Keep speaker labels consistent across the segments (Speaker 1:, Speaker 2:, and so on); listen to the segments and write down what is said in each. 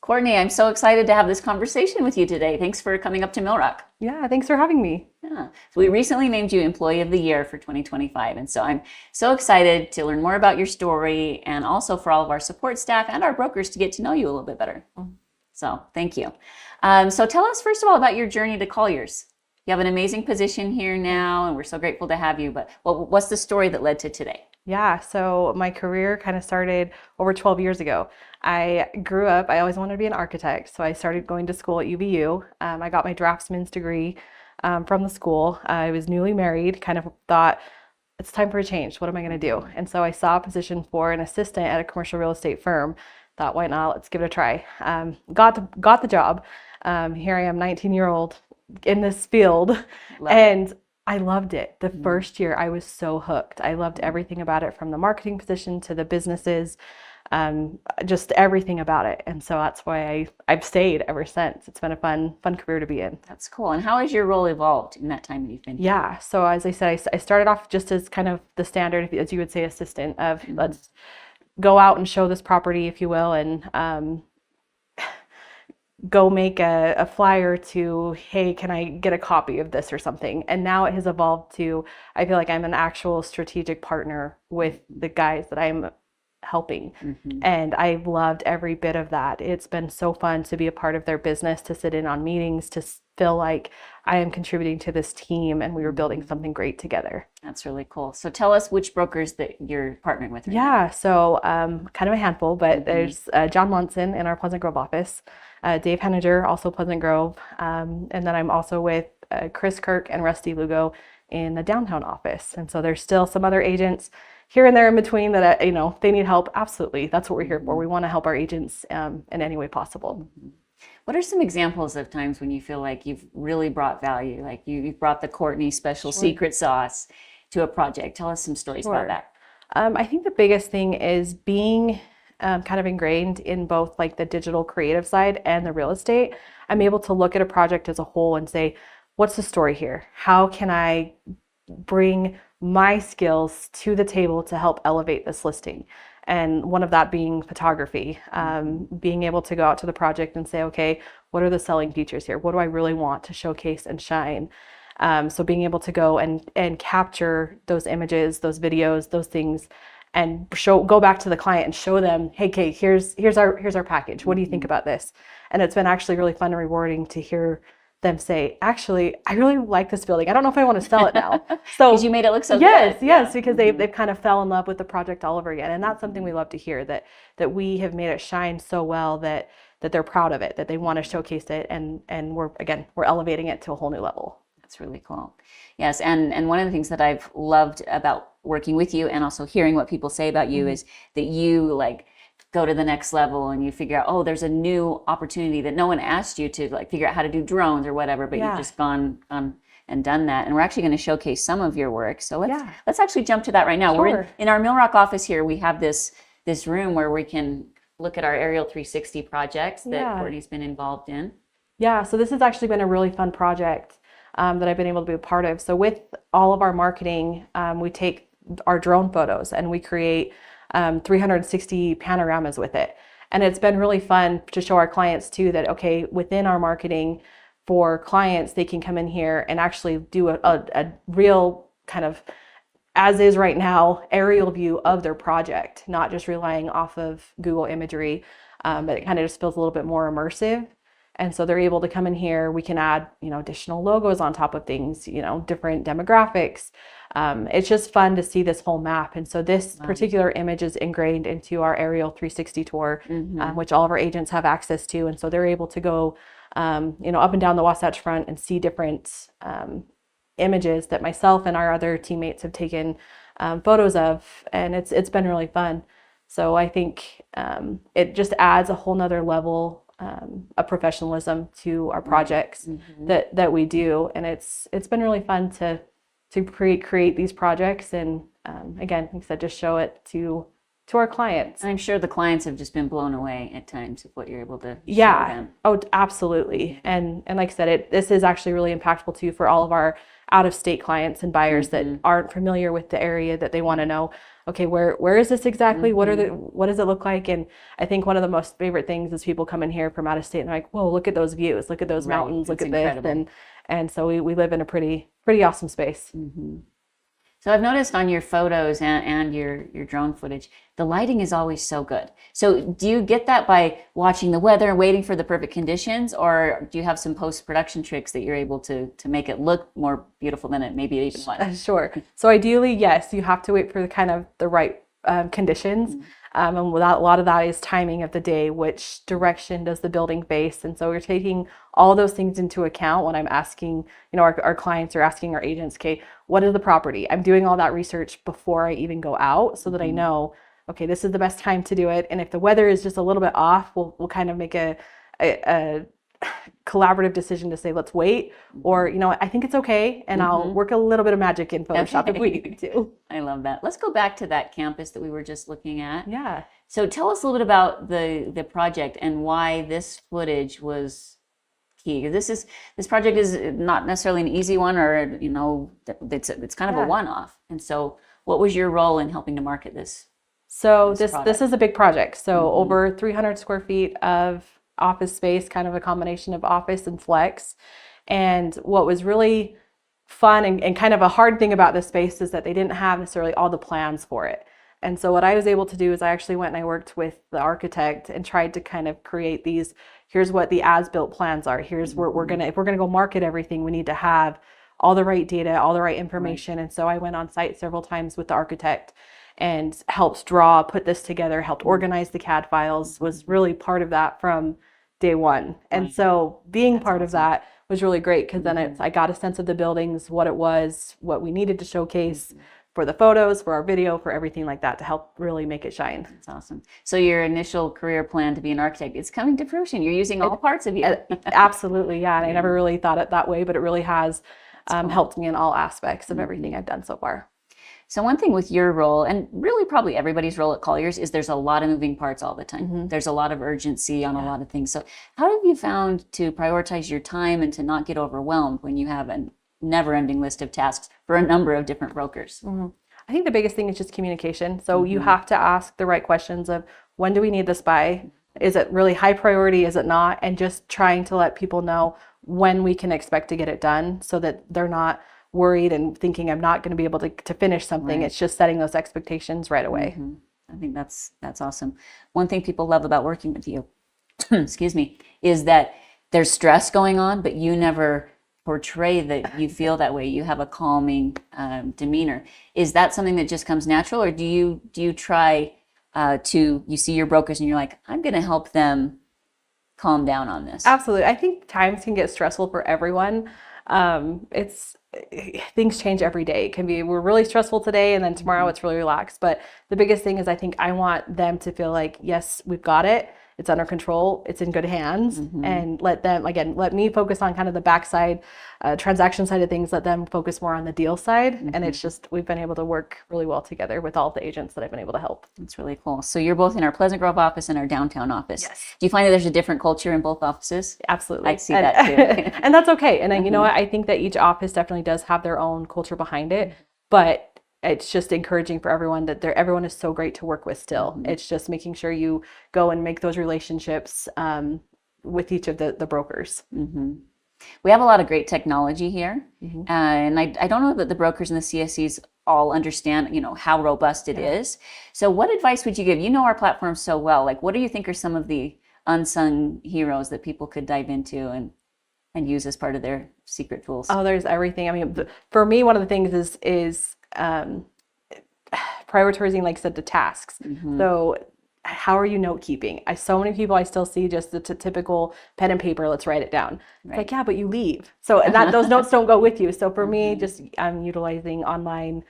Speaker 1: Courtney, I'm so excited to have this conversation with you today. Thanks for coming up to Mill Rock.
Speaker 2: Yeah, thanks for having me.
Speaker 1: Yeah. So we recently named you Employee of the Year for 2025. And so I'm so excited to learn more about your story and also for all of our support staff and our brokers to get to know you a little bit better. So thank you. So tell us first of all about your journey to Colliers. You have an amazing position here now, and we're so grateful to have you. But what's the story that led to today?
Speaker 2: Yeah, so my career kind of started over 12 years ago. I grew up, I always wanted to be an architect, so I started going to school at UVU. I got my draftsman's degree from the school. I was newly married, kind of thought, it's time for a change. What am I going to do? And so I saw a position for an assistant at a commercial real estate firm. Thought, why not? Let's give it a try. Got the job. Here I am, 19-year-old in this field, and I loved it. The first year I was so hooked. I loved everything about it, from the marketing position to the businesses, just everything about it. And so that's why I've stayed ever since. It's been a fun career to be in.
Speaker 1: That's cool. And how has your role evolved in that time that you've been here?
Speaker 2: Yeah. So as I said, I started off just as kind of the standard, as you would say, assistant of let's go out and show this property, if you will, and go make a flyer to, hey, can I get a copy of this or something? And now it has evolved to, I feel like I'm an actual strategic partner with the guys that I'm helping. And I've loved every bit of that. It's been so fun to be a part of their business, to sit in on meetings, to feel like I am contributing to this team and we were building something great together.
Speaker 1: That's really cool. So tell us which brokers that you're partnering with right now.
Speaker 2: Yeah, so kind of a handful, but there's John Munson in our Pleasant Grove office, Dave Henninger, also Pleasant Grove, and then I'm also with Chris Kirk and Rusty Lugo in the downtown office. And so there's still some other agents here and there in between that, if they need help, absolutely. That's what we're here for. We want to help our agents in any way possible.
Speaker 1: What are some examples of times when you feel like you've really brought value, like you've brought the Courtney special secret sauce to a project? Tell us some stories about that.
Speaker 2: I think the biggest thing is being kind of ingrained in both like the digital creative side and the real estate. I'm able to look at a project as a whole and say, what's the story here? How can I bring my skills to the table to help elevate this listing? And one of that being photography, being able to go out to the project and say, okay, what are the selling features here? What do I really want to showcase and shine? So being able to go and capture those images, those videos, those things, and go back to the client and show them, hey, Kate, here's our package. What do you think about this? And it's been actually really fun and rewarding to hear them say, actually, I really like this building. I don't know if I want to sell it now. So
Speaker 1: because you made it look so
Speaker 2: yes,
Speaker 1: good.
Speaker 2: Yes, because they've kind of fell in love with the project all over again. And that's something we love to hear, that we have made it shine so well that they're proud of it, that they want to showcase it, and we're elevating it to a whole new level.
Speaker 1: That's really cool. Yes, and one of the things that I've loved about working with you and also hearing what people say about you is that you go to the next level and you figure out, oh, there's a new opportunity that no one asked you to figure out how to do drones or whatever, but you've just gone and done that. And we're actually going to showcase some of your work. So let's actually jump to that right now.
Speaker 2: Sure.
Speaker 1: We're in our Mill Rock office here. We have this room where we can look at our Aerial 360 projects that Courtney's been involved in.
Speaker 2: Yeah, so this has actually been a really fun project that I've been able to be a part of. So with all of our marketing, we take our drone photos and we create 360 panoramas with it. And it's been really fun to show our clients too that, okay, within our marketing for clients, they can come in here and actually do a real kind of, as is right now, aerial view of their project, not just relying off of Google imagery, but it kind of just feels a little bit more immersive. And so they're able to come in here. We can add, additional logos on top of things, different demographics. It's just fun to see this whole map. And so this particular image is ingrained into our Aerial 360 tour, which all of our agents have access to. And so they're able to go, up and down the Wasatch Front and see different images that myself and our other teammates have taken photos of. And it's been really fun. So I think it just adds a whole nother level of professionalism to our projects that we do, and it's been really fun to create these projects, and again, like I said, just show it to to our clients.
Speaker 1: I'm sure the clients have just been blown away at times with what you're able to show
Speaker 2: Yeah.
Speaker 1: them.
Speaker 2: Oh, absolutely. And like I said, this is actually really impactful too for all of our out of state clients and buyers that aren't familiar with the area, that they want to know, okay, where is this exactly? What does it look like? And I think one of the most favorite things is people come in here from out of state and they're like, whoa, look at those views, look at those mountains, look at
Speaker 1: incredible.
Speaker 2: this. And so we live in a pretty awesome space.
Speaker 1: So I've noticed on your photos and your drone footage, the lighting is always so good. So do you get that by watching the weather and waiting for the perfect conditions, or do you have some post-production tricks that you're able to make it look more beautiful than it maybe even was?
Speaker 2: Sure. So ideally, yes, you have to wait for the right conditions. And without, a lot of that is timing of the day, which direction does the building face? And so we're taking all those things into account when I'm asking, our clients are asking our agents, okay, what is the property? I'm doing all that research before I even go out so that I know, okay, this is the best time to do it. And if the weather is just a little bit off, we'll kind of make a collaborative decision to say, let's wait, or, I think it's okay. And I'll work a little bit of magic in Photoshop if we need to.
Speaker 1: I love that. Let's go back to that campus that we were just looking at.
Speaker 2: Yeah.
Speaker 1: So tell us a little bit about the project and why this footage was key. This project is not necessarily an easy one, or it's kind of a one-off. And so what was your role in helping to market this?
Speaker 2: So this is a big project. So over 300 square feet of office space, kind of a combination of office and flex. And what was really fun and kind of a hard thing about this space is that they didn't have necessarily all the plans for it. And so what I was able to do is I actually went and I worked with the architect and tried to kind of create these, here's what the as-built plans are. Here's where if we're gonna go market everything, we need to have all the right data, all the right information. And so I went on site several times with the architect and helped put this together, helped organize the CAD files, was really part of that from day one. And so being part of that was really great, because then I got a sense of the buildings, what it was, what we needed to showcase for the photos, for our video, for everything like that, to help really make it shine.
Speaker 1: That's awesome. So your initial career plan to be an architect, it's coming to fruition. You're using all parts of you.
Speaker 2: Absolutely, yeah. And I never really thought it that way, but it really has helped me in all aspects of everything I've done so far.
Speaker 1: So one thing with your role, and really probably everybody's role at Colliers, is there's a lot of moving parts all the time. There's a lot of urgency on a lot of things. So how have you found to prioritize your time and to not get overwhelmed when you have a never-ending list of tasks for a number of different brokers?
Speaker 2: I think the biggest thing is just communication. So you have to ask the right questions of, when do we need this by? Is it really high priority? Is it not? And just trying to let people know when we can expect to get it done, so that they're not worried and thinking I'm not going to be able to finish something. It's just setting those expectations right away.
Speaker 1: I think that's awesome. One thing people love about working with you, excuse me, is that there's stress going on, but you never portray that you feel that way. You have a calming demeanor. Is that something that just comes natural, or do you try you see your brokers and you're like, I'm going to help them calm down on this?
Speaker 2: Absolutely. I think times can get stressful for everyone. Things change every day. It can be, we're really stressful today, and then tomorrow it's really relaxed. But the biggest thing is, I think I want them to feel like, yes, we've got it. It's under control. It's in good hands. And let me focus on kind of the backside, transaction side of things. Let them focus more on the deal side. And it's just, we've been able to work really well together with all of the agents that I've been able to help.
Speaker 1: That's really cool. So you're both in our Pleasant Grove office and our downtown office.
Speaker 2: Yes.
Speaker 1: Do you find that there's a different culture in both offices?
Speaker 2: Absolutely.
Speaker 1: I see that too.
Speaker 2: And that's okay. And you know what? I think that each office definitely does have their own culture behind it. But it's just encouraging for everyone that everyone is so great to work with still. It's just making sure you go and make those relationships with each of the brokers.
Speaker 1: We have a lot of great technology here. And I don't know that the brokers and the CSEs all understand, how robust it is. So what advice would you give? You know our platform so well. Like, what do you think are some of the unsung heroes that people could dive into and use as part of their secret tools?
Speaker 2: Oh, there's everything. I mean, for me, one of the things is prioritizing, like I said, the tasks. So how are you note keeping? So many people I still see just the typical pen and paper, let's write it down. It's like, yeah, but you leave. So those notes don't go with you. So for me, just I'm utilizing online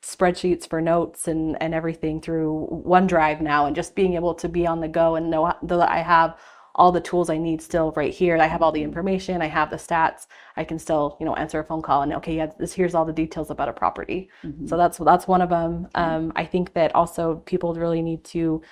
Speaker 2: spreadsheets for notes and everything through OneDrive now, and just being able to be on the go and know that I have all the tools I need still right here. I have all the information, I have the stats. I can still, answer a phone call and okay, yeah, here's all the details about a property. So that's one of them. I think that also people really need to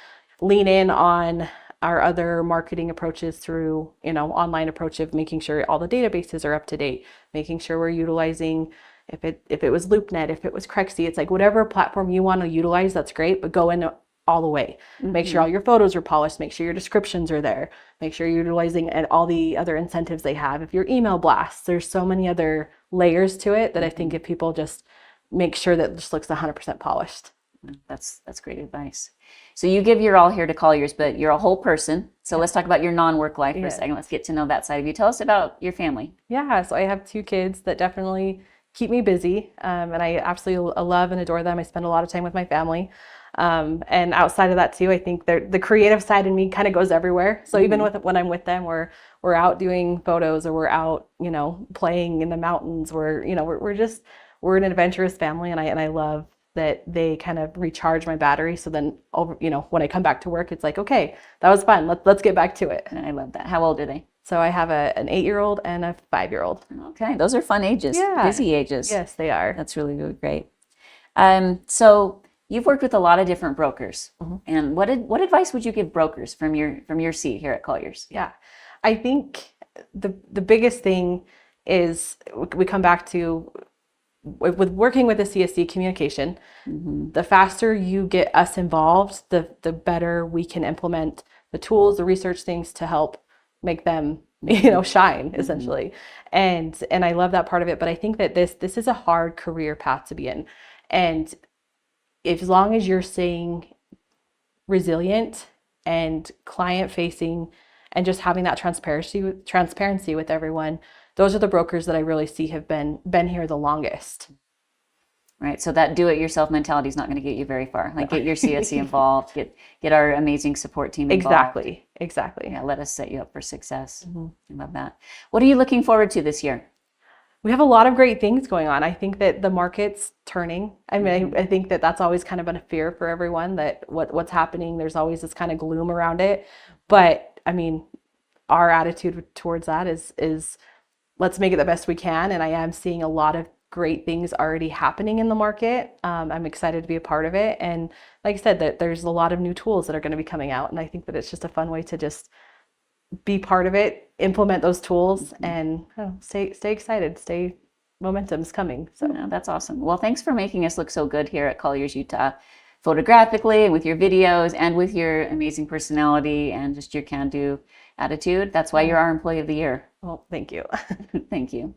Speaker 2: lean in on our other marketing approaches through, online approach of making sure all the databases are up to date, making sure we're utilizing, if it was LoopNet, if it was Crexy, it's like whatever platform you want to utilize, that's great, but go in all the way. Make sure all your photos are polished, make sure your descriptions are there, make sure you're utilizing all the other incentives they have. If your email blasts, there's so many other layers to it that I think if people just make sure that it just looks 100% polished.
Speaker 1: That's great advice. So you give your all here to Colliers, but you're a whole person. So let's talk about your non-work life for a second. Let's get to know that side of you. Tell us about your family.
Speaker 2: Yeah, so I have 2 kids that definitely keep me busy, and I absolutely love and adore them. I spend a lot of time with my family. And outside of that too, I think the creative side in me kind of goes everywhere. So even when I'm with them, we're out doing photos, or we're out, playing in the mountains. We're an adventurous family, and I love that they kind of recharge my battery. So then when I come back to work, it's like, okay, that was fun. Let's get back to it.
Speaker 1: And I love that. How old are they?
Speaker 2: So I have an 8-year-old and a 5-year-old.
Speaker 1: Okay, those are fun ages.
Speaker 2: Yeah.
Speaker 1: Busy ages.
Speaker 2: Yes, they are.
Speaker 1: That's really, really great. So you've worked with a lot of different brokers, and what advice would you give brokers from your seat here at Colliers?
Speaker 2: Yeah, I think the biggest thing is we come back to with working with the CSC communication. The faster you get us involved, the better we can implement the tools, the research things to help make them shine essentially. And I love that part of it, but I think that this is a hard career path to be in, and as long as you're staying resilient and client facing and just having that transparency with everyone, those are the brokers that I really see have been here the longest.
Speaker 1: Right. So that do-it-yourself mentality is not going to get you very far. Like, get your CSC involved, get our amazing support team involved.
Speaker 2: Exactly.
Speaker 1: Yeah, let us set you up for success. I love that. What are you looking forward to this year?
Speaker 2: We have a lot of great things going on. I think that the market's turning. I mean, I think that that's always kind of been a fear for everyone, that what's happening, there's always this kind of gloom around it. But I mean, our attitude towards that is let's make it the best we can. And I am seeing a lot of great things already happening in the market. I'm excited to be a part of it. And like I said, that there's a lot of new tools that are going to be coming out. And I think that it's just a fun way to just be part of it, implement those tools, and stay excited. Momentum's coming. So
Speaker 1: that's awesome. Well, thanks for making us look so good here at Colliers, Utah, photographically and with your videos and with your amazing personality and just your can-do attitude. That's why you're our Employee of the Year.
Speaker 2: Well, thank you.
Speaker 1: Thank you.